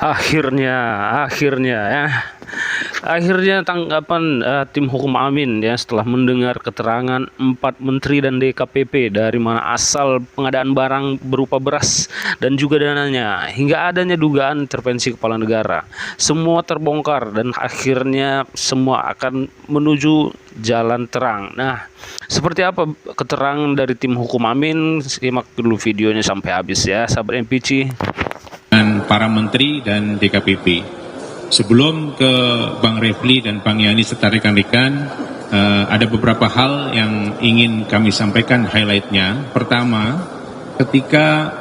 Akhirnya, akhirnya tanggapan tim hukum Amin ya setelah mendengar keterangan 4 menteri dan DKPP dari mana asal pengadaan barang berupa beras dan juga dananya hingga adanya dugaan intervensi kepala negara. Semua terbongkar dan akhirnya semua akan menuju jalan terang. Nah, seperti apa keterangan dari tim hukum Amin? Simak dulu videonya sampai habis ya, sahabat MPC. Dan para menteri dan DKPP. Sebelum ke Bang Refli dan Bang Yani serta rekan-rekan, ada beberapa hal yang ingin kami sampaikan highlightnya. Pertama, ketika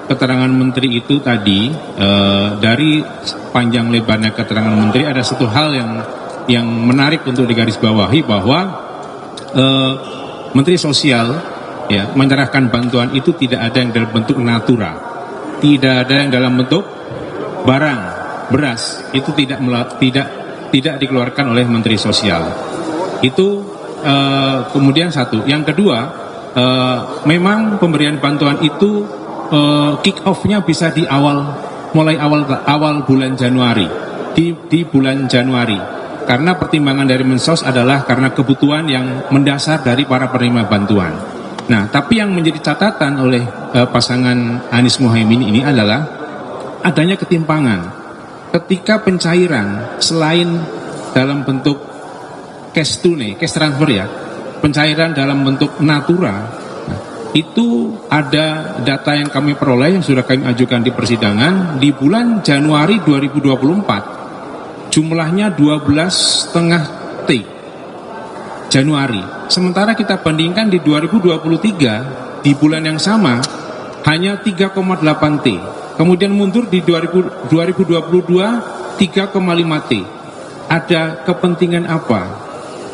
keterangan menteri itu tadi, dari panjang lebarnya keterangan menteri, ada satu hal yang menarik untuk digarisbawahi bahwa Menteri Sosial ya menyerahkan bantuan itu tidak ada yang dalam bentuk natura. Tidak ada yang dalam bentuk barang beras, itu tidak dikeluarkan oleh Menteri Sosial. Itu kemudian satu. Yang kedua, memang pemberian bantuan itu kick off-nya bisa di mulai awal bulan Januari, di bulan Januari. Karena pertimbangan dari Mensos adalah karena kebutuhan yang mendasar dari para penerima bantuan. Nah, tapi yang menjadi catatan oleh pasangan Anies Muhaimin ini adalah adanya ketimpangan. Ketika pencairan selain dalam bentuk cash tunai, cash transfer ya, pencairan dalam bentuk natura, itu ada data yang kami peroleh yang sudah kami ajukan di persidangan di bulan Januari 2024 jumlahnya 12,5 T. Januari. Sementara kita bandingkan di 2023 di bulan yang sama hanya 3,8 T. Kemudian mundur di 2022 3,5 T. Ada kepentingan apa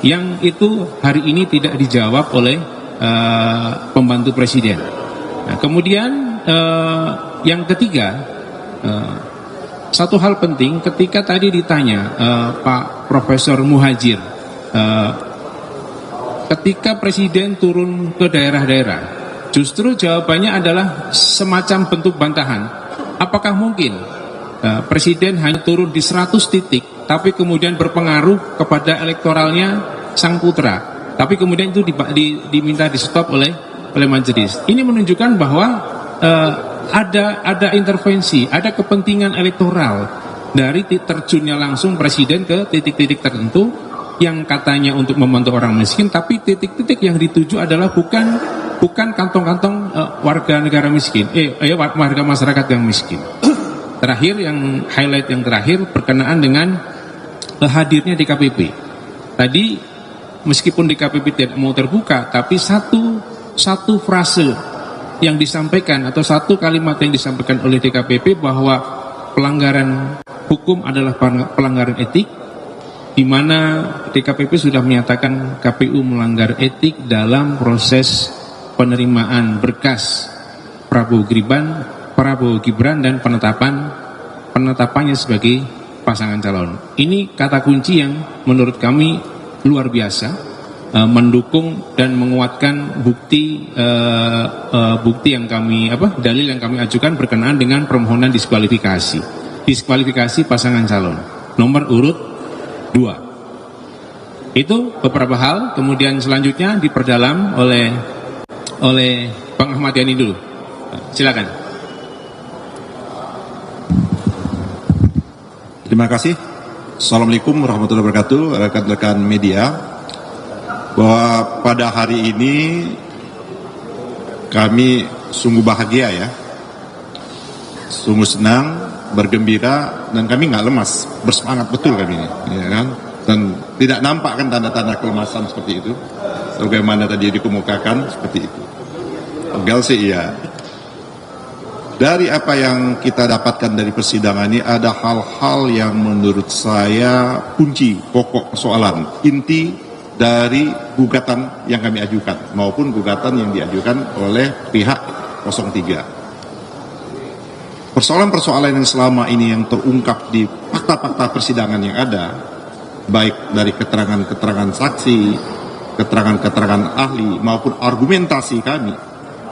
yang itu hari ini tidak dijawab oleh pembantu presiden. Nah, kemudian yang ketiga, satu hal penting ketika tadi ditanya Pak Profesor Muhajir, ketika presiden turun ke daerah-daerah, justru jawabannya adalah semacam bentuk bantahan. Apakah mungkin presiden hanya turun di 100 titik, tapi kemudian berpengaruh kepada elektoralnya sang putra, tapi kemudian itu diminta di stop oleh majelis. Ini menunjukkan bahwa ada intervensi, ada kepentingan elektoral dari terjunnya langsung presiden ke titik-titik tertentu yang katanya untuk membantu orang miskin, tapi titik-titik yang dituju adalah bukan kantong-kantong warga negara miskin, warga masyarakat yang miskin. Terakhir, yang highlight yang terakhir berkenaan dengan hadirnya DKPP. Tadi meskipun DKPP tidak mau terbuka, tapi satu frase yang disampaikan atau satu kalimat yang disampaikan oleh DKPP bahwa pelanggaran hukum adalah pelanggaran etik, di mana DKPP sudah menyatakan KPU melanggar etik dalam proses penerimaan berkas Prabowo Gibran dan penetapannya sebagai pasangan calon. Ini kata kunci yang menurut kami luar biasa, mendukung dan menguatkan bukti yang dalil yang kami ajukan berkenaan dengan permohonan diskualifikasi pasangan calon nomor urut 2. Itu beberapa hal. Kemudian selanjutnya diperdalam oleh Bang Ahmad Yani dulu. Silakan. Terima kasih. Assalamualaikum warahmatullahi wabarakatuh, rekan-rekan media. Bahwa pada hari ini kami sungguh bahagia ya, sungguh senang, bergembira, dan kami nggak lemas, bersemangat betul kami ini, ya kan? Dan tidak nampak kan tanda-tanda kelemasan seperti itu, sebagaimana tadi dikemukakan seperti itu. Enggak sih iya. Dari apa yang kita dapatkan dari persidangan ini, ada hal-hal yang menurut saya kunci, pokok persoalan, inti dari gugatan yang kami ajukan maupun gugatan yang diajukan oleh pihak 03. Persoalan-persoalan yang selama ini yang terungkap di fakta-fakta persidangan yang ada, baik dari keterangan-keterangan saksi, keterangan-keterangan ahli maupun argumentasi kami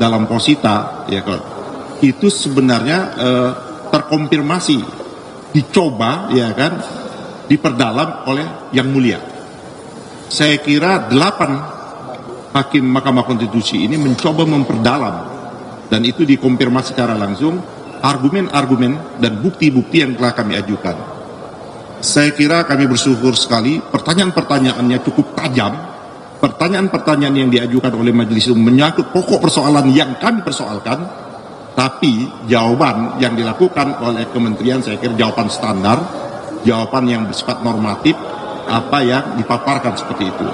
dalam posita, ya, itu sebenarnya terkonfirmasi dicoba, ya kan, diperdalam oleh Yang Mulia. Saya kira 8 hakim Mahkamah Konstitusi ini mencoba memperdalam, dan itu dikonfirmasi secara langsung argumen-argumen dan bukti-bukti yang telah kami ajukan. Saya kira kami bersyukur sekali, pertanyaan-pertanyaannya cukup tajam, pertanyaan-pertanyaan yang diajukan oleh majelis menyangkut pokok persoalan yang kami persoalkan, tapi jawaban yang dilakukan oleh kementerian saya kira jawaban standar, jawaban yang bersifat normatif, apa yang dipaparkan seperti itu.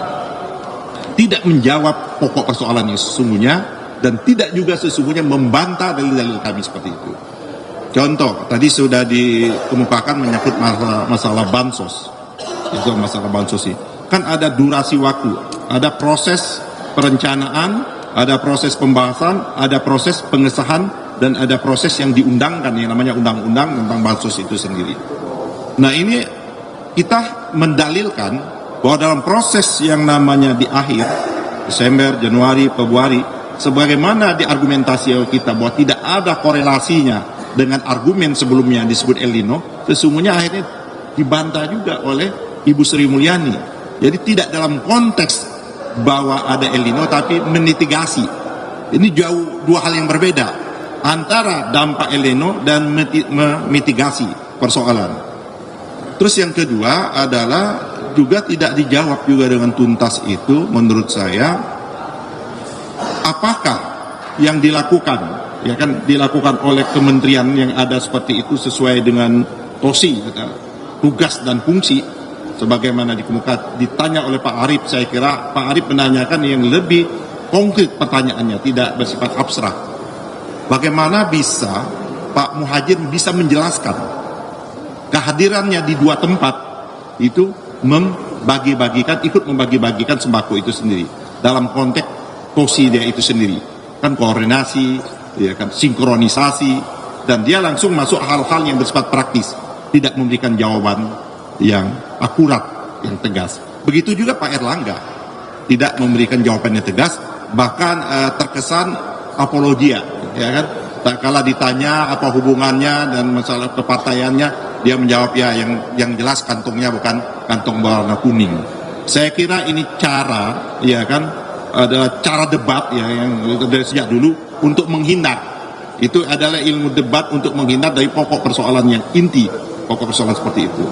Tidak menjawab pokok persoalan yang sesungguhnya, dan tidak juga sesungguhnya membantah dalil-dalil kami seperti itu. Contoh, tadi sudah dikemukakan menyangkut masalah bansos. Itu masalah bansos ini. Kan ada durasi waktu, ada proses perencanaan, ada proses pembahasan, ada proses pengesahan, dan ada proses yang diundangkan yang namanya undang-undang tentang bansos itu sendiri. Nah, ini kita mendalilkan bahwa dalam proses yang namanya di akhir Desember, Januari, Februari, sebagaimana diargumentasi kita bahwa tidak ada korelasinya dengan argumen sebelumnya yang disebut El Nino, sesungguhnya akhirnya dibantah juga oleh Ibu Sri Mulyani. Jadi tidak dalam konteks bahwa ada El Nino, tapi memitigasi. Ini jauh dua hal yang berbeda antara dampak El Nino dan memitigasi persoalan. Terus yang kedua adalah juga tidak dijawab juga dengan tuntas itu, menurut saya, apakah yang dilakukan, ya kan, dilakukan oleh kementerian yang ada seperti itu sesuai dengan TOSI, tugas dan fungsi, sebagaimana dikemukakan, ditanya oleh Pak Arief. Saya kira Pak Arief menanyakan yang lebih konkret pertanyaannya, tidak bersifat abstrak. Bagaimana bisa Pak Muhajir bisa menjelaskan kehadirannya di 2 tempat itu ikut membagi-bagikan sembako itu sendiri dalam konteks TOSI dia itu sendiri, kan koordinasi, ya kan, sinkronisasi, dan dia langsung masuk hal-hal yang bersifat praktis, tidak memberikan jawaban yang akurat, yang tegas. Begitu juga Pak Erlangga tidak memberikan jawaban yang tegas, bahkan terkesan apologia, ya kan. Tak kala ditanya apa hubungannya dan masalah kepartaiannya, dia menjawab ya yang jelas kantongnya bukan kantong berwarna kuning. Saya kira ini cara, ya kan, adalah cara debat ya yang dari sejak dulu untuk menghindar. Itu adalah ilmu debat untuk menghindar dari pokok persoalan yang inti, pokok persoalan seperti itu.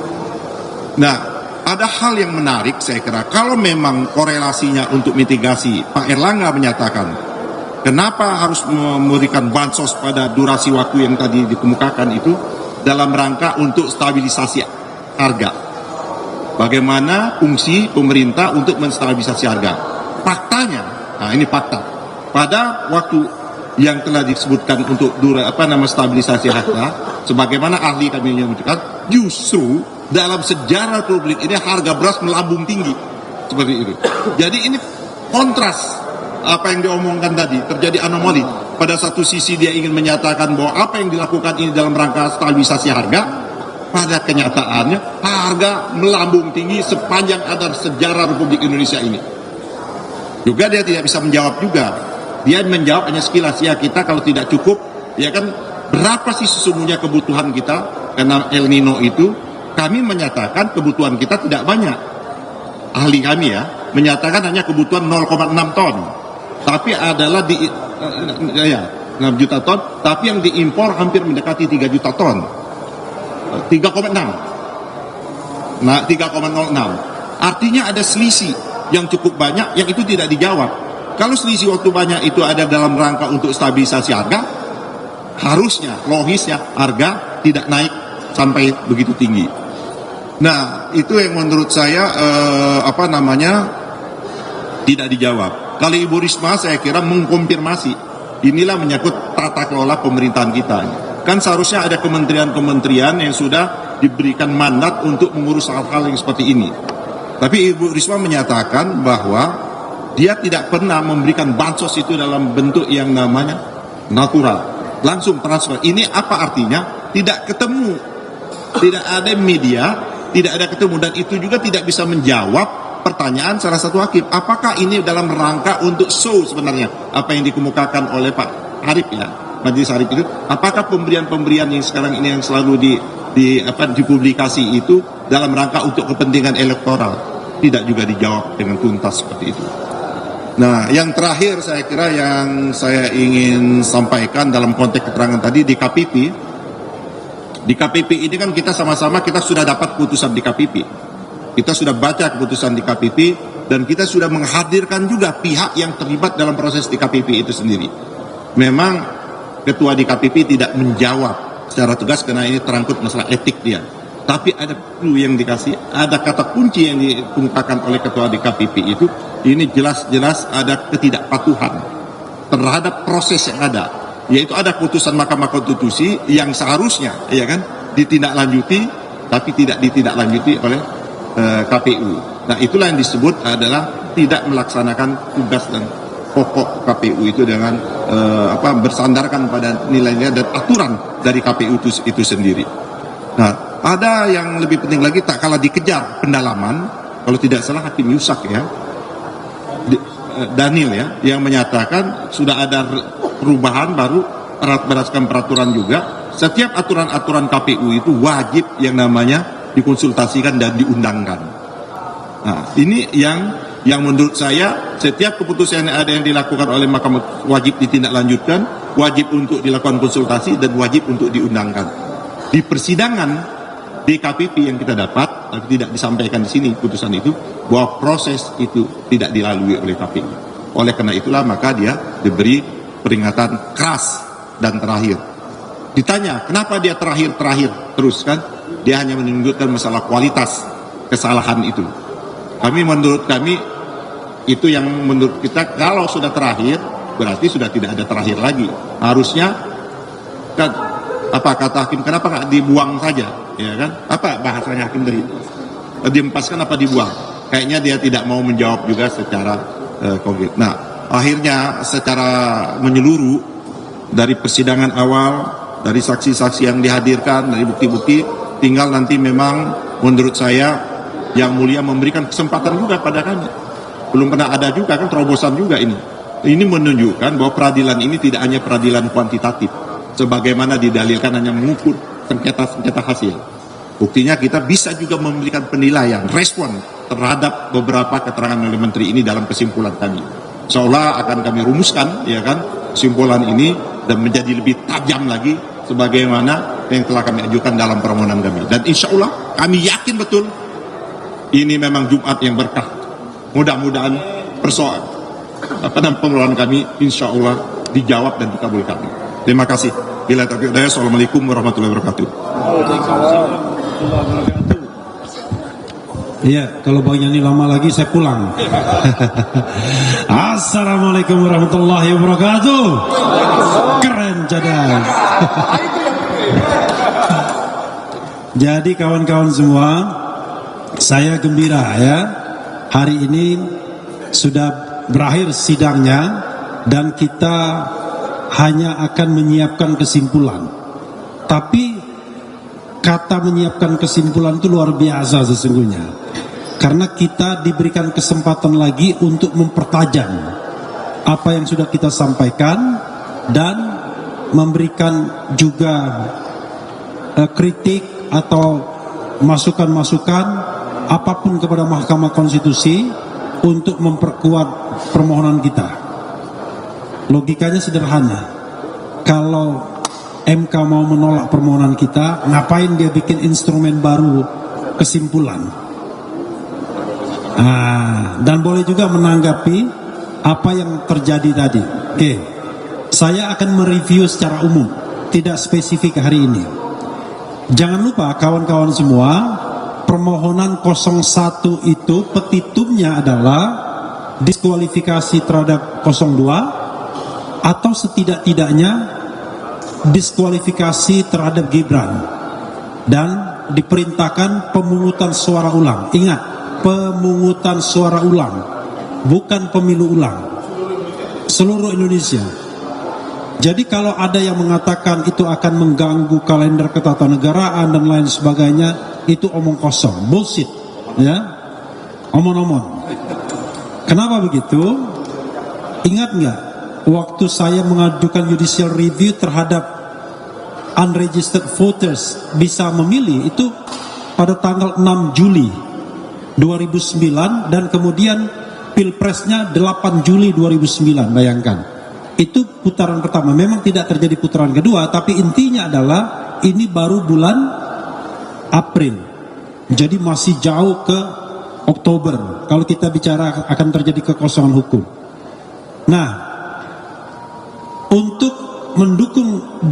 Nah, ada hal yang menarik saya kira, kalau memang korelasinya untuk mitigasi, Pak Erlangga menyatakan kenapa harus memberikan bansos pada durasi waktu yang tadi dikemukakan itu dalam rangka untuk stabilisasi harga. Bagaimana fungsi pemerintah untuk menstabilisasi harga? Faktanya, nah ini fakta. Pada waktu yang telah disebutkan untuk stabilisasi harga, sebagaimana ahli kami menyebutkan, justru dalam sejarah publik ini harga beras melambung tinggi seperti itu. Jadi ini kontras apa yang diomongkan tadi, terjadi anomali. Pada satu sisi dia ingin menyatakan bahwa apa yang dilakukan ini dalam rangka stabilisasi harga, pada kenyataannya harga melambung tinggi sepanjang ada sejarah Republik Indonesia ini. Juga dia tidak bisa menjawab juga. Dia menjawab hanya sekilas, ya kita kalau tidak cukup, ya kan, berapa sih sesungguhnya kebutuhan kita? Karena El Nino itu, kami menyatakan kebutuhan kita tidak banyak. Ahli kami ya, menyatakan hanya kebutuhan 0,6 ton. Tapi adalah 6 juta ton, tapi yang diimpor hampir mendekati 3 juta ton. 3,6. Nah, 3,06. Artinya ada selisih yang cukup banyak, yang itu tidak dijawab. Kalau selisih waktu banyak itu ada dalam rangka untuk stabilisasi harga, harusnya, logisnya, harga tidak naik sampai begitu tinggi. Nah, itu yang menurut saya tidak dijawab. Kalau Ibu Risma saya kira mengkonfirmasi, inilah menyangkut tata kelola pemerintahan kita. Kan seharusnya ada kementerian-kementerian yang sudah diberikan mandat untuk mengurus hal-hal yang seperti ini. Tapi Ibu Risma menyatakan bahwa dia tidak pernah memberikan bansos itu dalam bentuk yang namanya natural, langsung transfer. Ini apa artinya? Tidak ketemu, tidak ada media, tidak ada ketemu, dan itu juga tidak bisa menjawab pertanyaan salah satu hakim. Apakah ini dalam rangka untuk show sebenarnya apa yang dikemukakan oleh Pak Arief ya, Majelis Arief itu? Apakah pemberian-pemberian yang sekarang ini yang selalu dipublikasi itu dalam rangka untuk kepentingan elektoral, tidak juga dijawab dengan tuntas seperti itu. Nah, yang terakhir saya kira yang saya ingin sampaikan dalam konteks keterangan tadi di KPP. Di KPP ini kan kita sama-sama kita sudah dapat putusan di KPP. Kita sudah baca keputusan di KPP dan kita sudah menghadirkan juga pihak yang terlibat dalam proses di KPP itu sendiri. Memang ketua di KPP tidak menjawab secara tegas karena ini terangkut masalah etik dia. Tapi ada clue yang dikasih, ada kata kunci yang dikemukakan oleh ketua di KPP itu, ini jelas-jelas ada ketidakpatuhan terhadap proses yang ada, yaitu ada putusan Mahkamah Konstitusi yang seharusnya, ya kan, ditindaklanjuti, tapi tidak ditindaklanjuti oleh KPU. Nah, itulah yang disebut adalah tidak melaksanakan tugas dan pokok KPU itu dengan bersandarkan pada nilai-nilai dan aturan dari KPU itu sendiri. Nah, ada yang lebih penting lagi, tak kalah dikejar pendalaman, kalau tidak salah Hakim Yusak ya, Daniel ya, yang menyatakan sudah ada perubahan baru berdasarkan peraturan juga. Setiap aturan-aturan KPU itu wajib yang namanya dikonsultasikan dan diundangkan. Nah, ini yang menurut saya setiap keputusan yang ada yang dilakukan oleh Mahkamah wajib ditindaklanjutkan, wajib untuk dilakukan konsultasi dan wajib untuk diundangkan. Di persidangan di KPP yang kita dapat, tapi tidak disampaikan di sini putusan itu, bahwa proses itu tidak dilalui oleh KPU. Oleh karena itulah maka dia diberi peringatan keras dan terakhir. Ditanya kenapa dia terakhir terus kan? Dia hanya menunjukkan masalah kualitas kesalahan itu. Menurut kami itu yang menurut kita kalau sudah terakhir berarti sudah tidak ada terakhir lagi. Harusnya kan, apa kata hakim, kenapa nggak dibuang saja, ya kan? Apa bahasanya hakim tadi? Diempaskan apa dibuang? Kayaknya dia tidak mau menjawab juga secara konkret. Nah, akhirnya secara menyeluruh dari persidangan awal, dari saksi-saksi yang dihadirkan, dari bukti-bukti, tinggal nanti memang menurut saya yang mulia memberikan kesempatan juga pada kami. Belum pernah ada juga kan terobosan juga ini. Ini menunjukkan bahwa peradilan ini tidak hanya peradilan kuantitatif, sebagaimana didalilkan hanya mengukur sengketa hasil. Buktinya kita bisa juga memberikan penilaian, respon terhadap beberapa keterangan oleh menteri ini dalam kesimpulan kami. Seolah akan kami rumuskan, ya kan, kesimpulan ini dan menjadi lebih tajam lagi sebagaimana yang telah kami ajukan dalam permohonan kami. Dan insya Allah kami yakin betul ini memang Jumat yang berkah. Mudah-mudahan persoalan permohonan kami insya Allah dijawab dan dikabulkan. Terima kasih. Bila taufiq hidayah. Assalamualaikum warahmatullahi wabarakatuh. Iya, kalau Bang Yani lama lagi saya pulang. Assalamualaikum warahmatullahi wabarakatuh. Keren cadang. Jadi kawan-kawan semua, saya gembira ya. Hari ini sudah berakhir sidangnya dan kita hanya akan menyiapkan kesimpulan. Tapi kata menyiapkan kesimpulan itu luar biasa sesungguhnya. Karena kita diberikan kesempatan lagi untuk mempertajam apa yang sudah kita sampaikan dan memberikan juga kritik atau masukan-masukan apapun kepada Mahkamah Konstitusi untuk memperkuat permohonan kita. Logikanya sederhana. Kalau MK mau menolak permohonan kita, ngapain dia bikin instrumen baru kesimpulan? Dan boleh juga menanggapi apa yang terjadi tadi. Oke, saya akan mereview secara umum, tidak spesifik hari ini. Jangan lupa kawan-kawan semua, permohonan 01 itu petitumnya adalah diskualifikasi terhadap 02 atau setidak-tidaknya diskualifikasi terhadap Gibran dan diperintahkan pemungutan suara ulang. Ingat, pemungutan suara ulang, bukan pemilu ulang, seluruh Indonesia. Jadi kalau ada yang mengatakan itu akan mengganggu kalender ketatanegaraan dan lain sebagainya, itu omong kosong, bullshit, ya, omong-omong. Kenapa begitu? Ingat nggak waktu saya mengajukan judicial review terhadap unregistered voters bisa memilih itu pada tanggal 6 Juli 2009 dan kemudian pilpresnya 8 Juli 2009, bayangkan. Itu putaran pertama. Memang tidak terjadi putaran kedua, tapi intinya adalah ini baru bulan April. Jadi masih jauh ke Oktober kalau kita bicara akan terjadi kekosongan hukum. Nah, untuk mendukung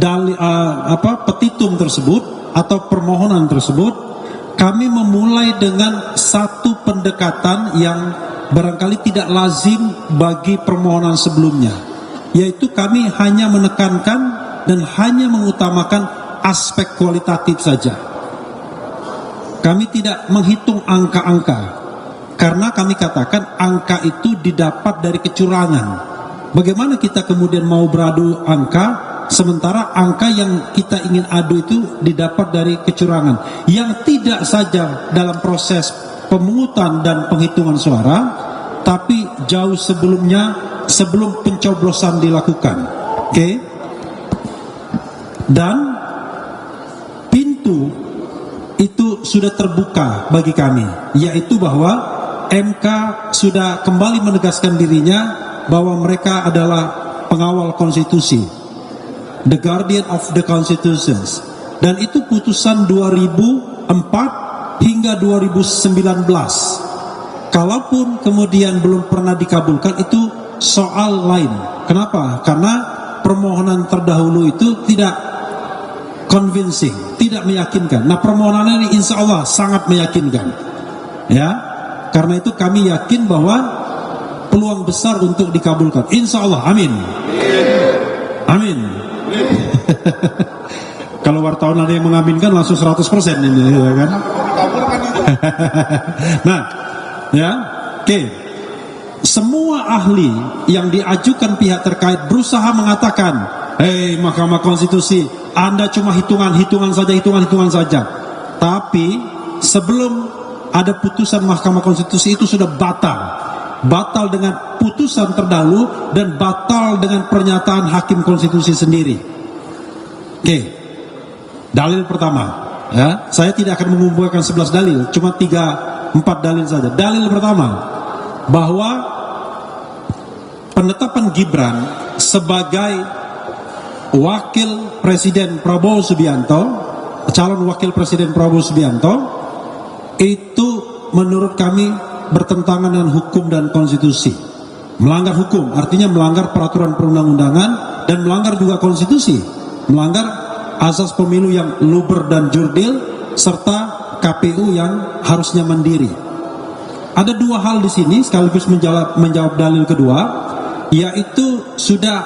petitum tersebut atau permohonan tersebut, kami memulai dengan satu pendekatan yang barangkali tidak lazim bagi permohonan sebelumnya, yaitu kami hanya menekankan dan hanya mengutamakan aspek kualitatif saja. Kami tidak menghitung angka-angka, karena kami katakan angka itu didapat dari kecurangan. Bagaimana kita kemudian mau beradu angka, sementara angka yang kita ingin adu itu didapat dari kecurangan, yang tidak saja dalam proses pemungutan dan penghitungan suara, tapi jauh sebelumnya, sebelum pencoblosan dilakukan. Oke? Dan pintu itu sudah terbuka bagi kami, yaitu bahwa MK sudah kembali menegaskan dirinya bahwa mereka adalah pengawal konstitusi, the guardian of the constitutions, dan itu putusan 2004 hingga 2019. Kalaupun kemudian belum pernah dikabulkan, itu soal lain. Kenapa? Karena permohonan terdahulu itu tidak convincing, tidak meyakinkan. Nah, permohonan ini insya Allah sangat meyakinkan, ya. Karena itu kami yakin bahwa peluang besar untuk dikabulkan, insya Allah. Amin, amin. Kalau wartawan ada yang mengaminkan langsung 100% ini, ya kan? Nah, ya, oke. Semua ahli yang diajukan pihak terkait berusaha mengatakan, hei Mahkamah Konstitusi, Anda cuma hitungan-hitungan saja. Tapi sebelum ada putusan Mahkamah Konstitusi itu sudah batal dengan putusan terdahulu dan batal dengan pernyataan Hakim Konstitusi sendiri. Oke. Dalil pertama, ya, saya tidak akan mengumpulkan 11 dalil, cuma 3-4 dalil saja. Dalil pertama, bahwa penetapan Gibran sebagai wakil Presiden Prabowo Subianto, calon wakil Presiden Prabowo Subianto, itu menurut kami bertentangan dengan hukum dan konstitusi. Melanggar hukum, artinya melanggar peraturan perundang-undangan dan melanggar juga konstitusi, melanggar asas pemilu yang luber dan jurdil, serta KPU yang harusnya mandiri. Ada dua hal di sini sekaligus menjawab dalil kedua, yaitu sudah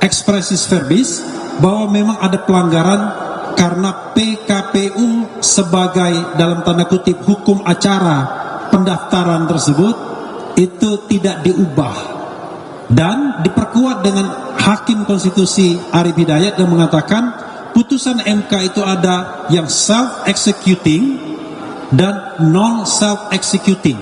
expressis verbis bahwa memang ada pelanggaran karena PKPU sebagai dalam tanda kutip hukum acara pendaftaran tersebut itu tidak diubah dan diperkuat dengan Hakim Konstitusi Arief Hidayat yang mengatakan putusan MK itu ada yang self-executing dan non-self-executing.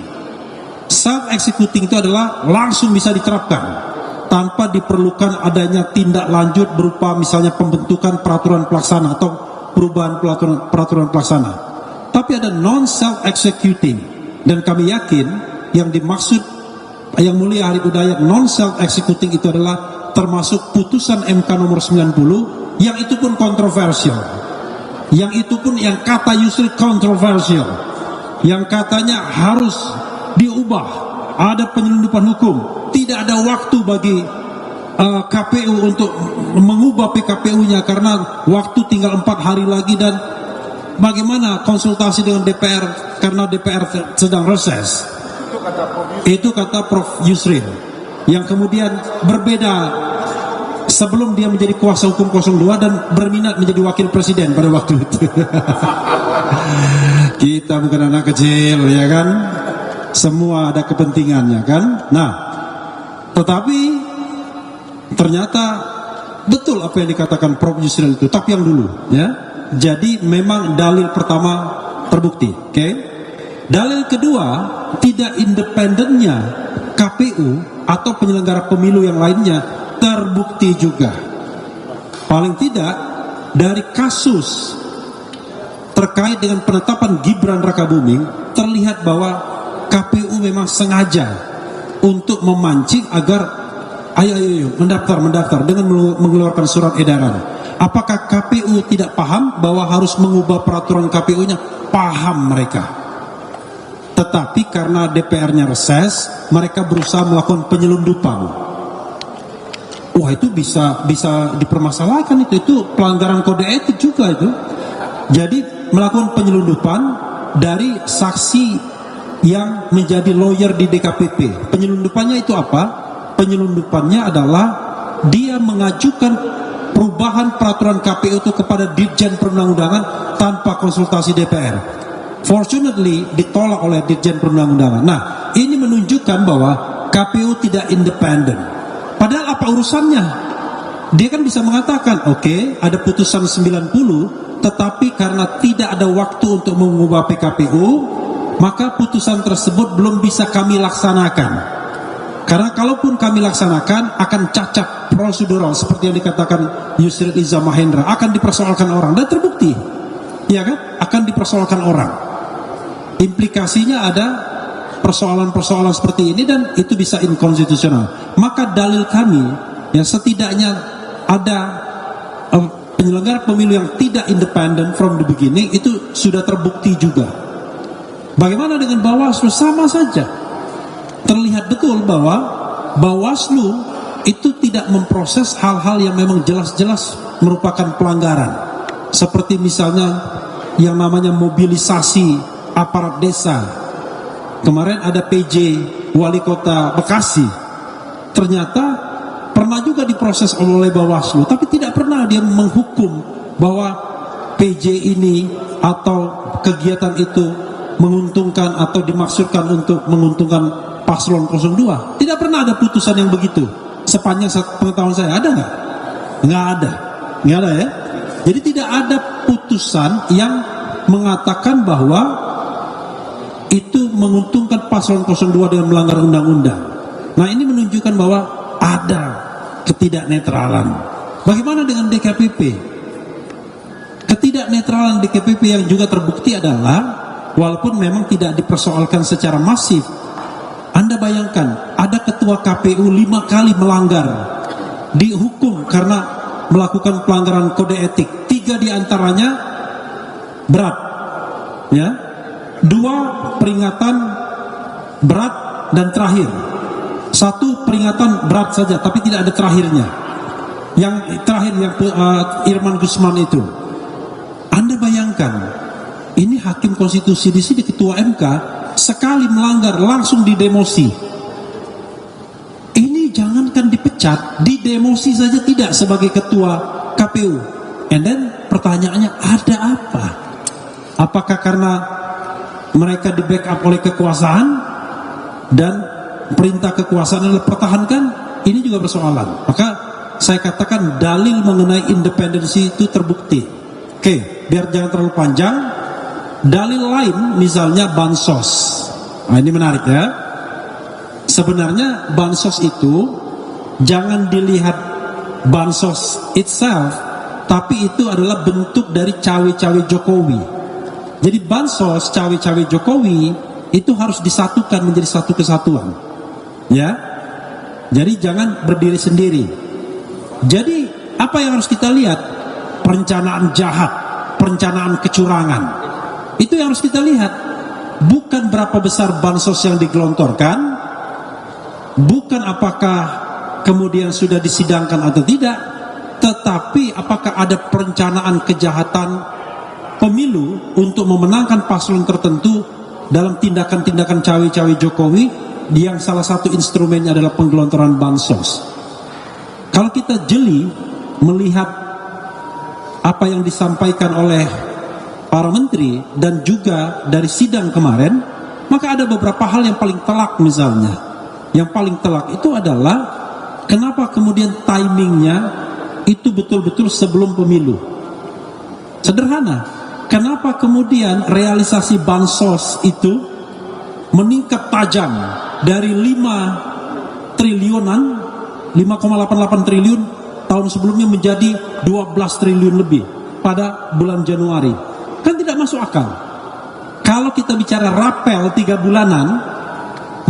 Self-executing itu adalah langsung bisa diterapkan tanpa diperlukan adanya tindak lanjut berupa misalnya pembentukan peraturan pelaksana atau perubahan peraturan pelaksana. Tapi ada non-self-executing, dan kami yakin yang dimaksud Yang Mulia Arief Hidayat non-self-executing itu adalah termasuk putusan MK nomor 90 yang itu pun kontroversial, yang itu pun yang kata Yusril kontroversial, yang katanya harus diubah, ada penyelundupan hukum, tidak ada waktu bagi KPU untuk mengubah PKPU-nya karena waktu tinggal 4 hari lagi, dan bagaimana konsultasi dengan DPR karena DPR sedang reses. Itu kata Prof. Yusril, yang kemudian berbeda sebelum dia menjadi kuasa hukum 02 dan berminat menjadi wakil presiden pada waktu itu. Kita bukan anak kecil, ya kan? Semua ada kepentingannya, kan? Nah, tetapi ternyata betul apa yang dikatakan Prof. Yusril itu, tapi yang dulu, ya. Jadi memang dalil pertama terbukti, oke? Dalil kedua, tidak independennya KPU atau penyelenggara pemilu yang lainnya terbukti juga. Paling tidak dari kasus terkait dengan penetapan Gibran Rakabuming, terlihat bahwa KPU memang sengaja untuk memancing agar ayo mendaftar dengan mengeluarkan surat edaran. Apakah KPU tidak paham bahwa harus mengubah peraturan KPU-nya? Paham mereka. Tetapi karena DPR-nya reses, mereka berusaha melakukan penyelundupan. Wah, itu bisa dipermasalahkan, itu pelanggaran kode etik juga itu. Jadi melakukan penyelundupan dari saksi yang menjadi lawyer di DKPP. Penyelundupannya itu apa? Penyelundupannya adalah dia mengajukan perubahan peraturan KPU itu kepada Dirjen Perundang-undangan tanpa konsultasi DPR. Fortunately ditolak oleh Dirjen Perundang-undangan. Nah, ini menunjukkan bahwa KPU tidak independen. Padahal apa urusannya? Dia kan bisa mengatakan, oke, ada putusan 90, tetapi karena tidak ada waktu untuk mengubah PKPU, maka putusan tersebut belum bisa kami laksanakan. Karena kalaupun kami laksanakan, akan cacat prosedural, seperti yang dikatakan Yusril Iza Mahendra, akan dipersoalkan orang, dan terbukti, ya kan? Akan dipersoalkan orang. Implikasinya ada persoalan-persoalan seperti ini, dan itu bisa inkonstitusional. Maka dalil kami, yang setidaknya ada penyelenggara pemilu yang tidak independen from the beginning, itu sudah terbukti juga. Bagaimana dengan Bawaslu? Sama saja. Terlihat betul bahwa Bawaslu itu tidak memproses hal-hal yang memang jelas-jelas merupakan pelanggaran. Seperti misalnya yang namanya mobilisasi aparat desa. Kemarin ada PJ Wali Kota Bekasi, ternyata pernah juga diproses oleh Bawaslu, tapi tidak pernah dia menghukum bahwa PJ ini atau kegiatan itu menguntungkan atau dimaksudkan untuk menguntungkan paslon 02. Tidak pernah ada putusan yang begitu. Sepanjang pengetahuan saya, ada nggak? Nggak ada ya. Jadi tidak ada putusan yang mengatakan bahwa itu menguntungkan paslon 02 dengan melanggar undang-undang. Nah, ini menunjukkan bahwa ada ketidaknetralan. Bagaimana dengan DKPP? Ketidaknetralan DKPP yang juga terbukti adalah, walaupun memang tidak dipersoalkan secara masif, Anda bayangkan ada ketua KPU 5 kali melanggar, dihukum karena melakukan pelanggaran kode etik. 3 diantaranya berat, ya. 2 peringatan berat dan terakhir. 1 peringatan berat saja, tapi tidak ada terakhirnya. Yang terakhir yang Irman Gusman itu. Anda bayangkan, ini hakim konstitusi di sini, ketua MK, sekali melanggar langsung didemosi. Ini jangankan dipecat, didemosi saja tidak sebagai ketua KPU. And then pertanyaannya, ada apa? Apakah karena mereka di backup oleh kekuasaan dan perintah kekuasaan adalah pertahankan? Ini juga persoalan. Maka saya katakan dalil mengenai independensi itu terbukti. Oke, biar jangan terlalu panjang. Dalil lain misalnya bansos. Nah, ini menarik ya. Sebenarnya bansos itu jangan dilihat bansos itself, tapi itu adalah bentuk dari cawe-cawe Jokowi. Jadi bansos cawe-cawe Jokowi itu harus disatukan menjadi satu kesatuan. Ya. Jadi jangan berdiri sendiri. Jadi apa yang harus kita lihat? Perencanaan jahat, perencanaan kecurangan. Itu yang harus kita lihat. Bukan berapa besar bansos yang digelontorkan, bukan apakah kemudian sudah disidangkan atau tidak, tetapi apakah ada perencanaan kejahatan pemilu untuk memenangkan paslon tertentu dalam tindakan-tindakan cawe-cawe Jokowi, yang salah satu instrumennya adalah penggelontoran bansos. Kalau kita jeli melihat apa yang disampaikan oleh para menteri dan juga dari sidang kemarin, maka ada beberapa hal yang paling telak. Misalnya yang paling telak itu adalah kenapa kemudian timingnya itu betul-betul sebelum pemilu. Sederhana, kenapa kemudian realisasi bansos itu meningkat tajam dari 5 triliunan, 5,88 triliun tahun sebelumnya menjadi 12 triliun lebih. pada bulan Januari. Kan tidak masuk akal. Kalau kita bicara rapel 3 bulanan,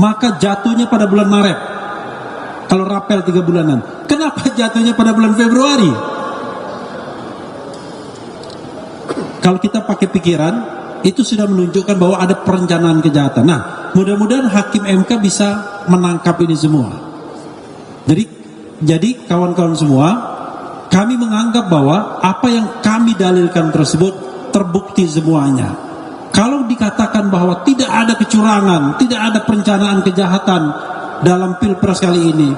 maka jatuhnya pada bulan Maret. Kalau rapel 3 bulanan, kenapa jatuhnya pada bulan Februari? Kalau kita pakai pikiran, itu sudah menunjukkan bahwa ada perencanaan kejahatan. Nah, mudah-mudahan hakim MK bisa menangkap ini semua. Jadi kawan-kawan semua, kami menganggap bahwa apa yang kami dalilkan tersebut terbukti semuanya. Kalau dikatakan bahwa tidak ada kecurangan, tidak ada perencanaan kejahatan dalam Pilpres kali ini,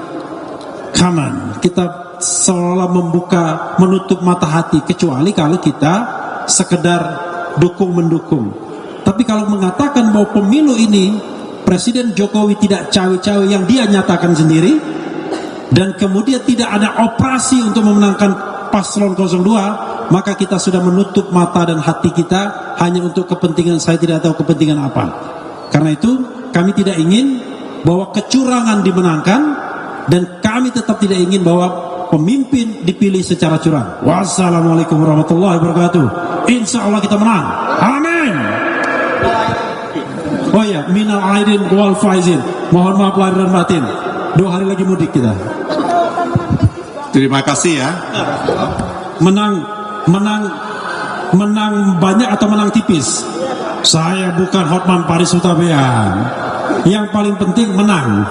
come on, kita seolah menutup mata hati, kecuali kalau kita sekedar dukung-mendukung. Tapi kalau mengatakan bahwa pemilu ini Presiden Jokowi tidak cawe-cawe yang dia nyatakan sendiri, dan kemudian tidak ada operasi untuk memenangkan paslon 02, maka kita sudah menutup mata dan hati kita hanya untuk kepentingan, saya tidak tahu kepentingan apa. Karena itu kami tidak ingin bahwa kecurangan dimenangkan, dan kami tetap tidak ingin bahwa pemimpin dipilih secara curang. Wassalamualaikum warahmatullahi wabarakatuh. Insya Allah kita menang. Amin. Oh ya, minal aidin wal faizin. Mohon maaf lahir dan batin. 2 hari lagi mudik kita. Terima kasih ya. Menang banyak atau menang tipis? Saya bukan Hotman Paris Hutabean. Yang paling penting menang.